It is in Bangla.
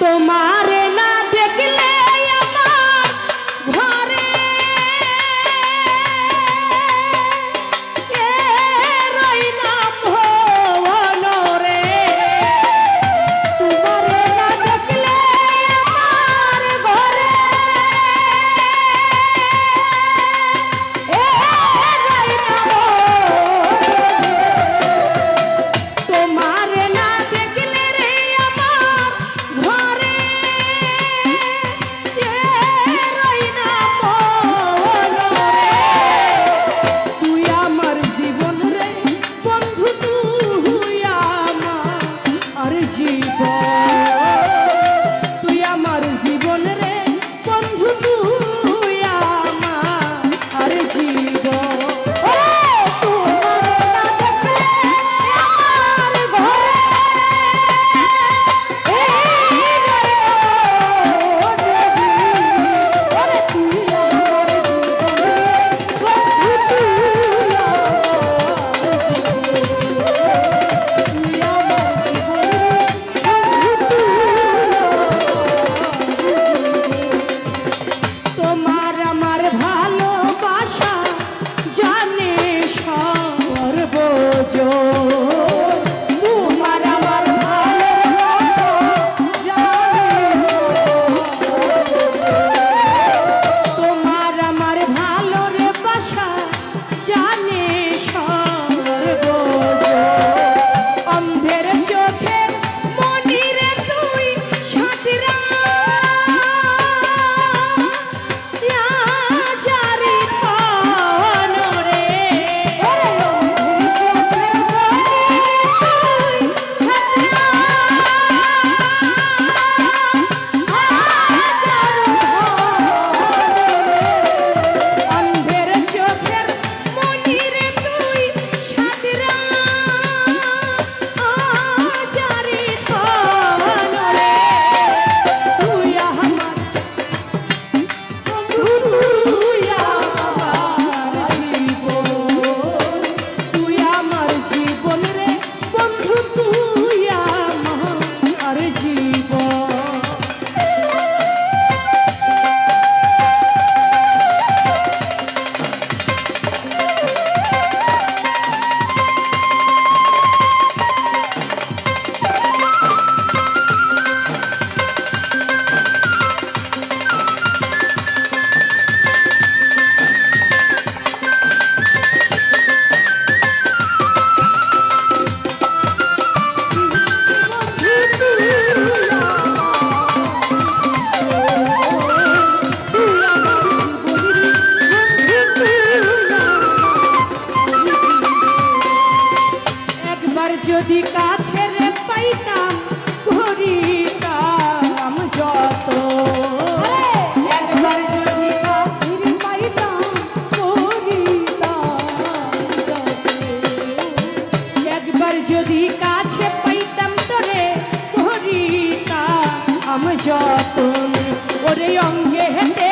তোমারে না দেখলে আমার ঘরে রই না ভুবন রে। তোমারে না দেখলে আমার ঘরে রই না তোমারে না দেখলে রে আমার ঘরে রই না ভুবন রে। তুই আমার জীবন রে বন্ধু, তুই আমার জীবন, তুই আমার জীবন রে বন্ধু, তুই আমার জীবন। তোমার আমার ভালোবাসা জানে সর্বজন। তোমার আমার ভালোবাসা তোমার আমার ভালো রে বাসা জানে সর্বজন। অন্ধের চোখে মনিরে তুই সাঁতরা চারি খান রে। অন্ধের চোখের মনিরে তুই সাঁতরা চারি খান রে। তুই আমার তুই আমার জীবন, তুই আমার জীবন রে বন্ধু, তুই আমার জীবন। একবার যদি কাছের পাইতাম করিতাম যত, একবার যদি কাছের পাইতাম করিতাম যত, একবার যদি কাছে পাইতাম তোরে করিতাম যতন। ওরে অঙ্গে হেঁটে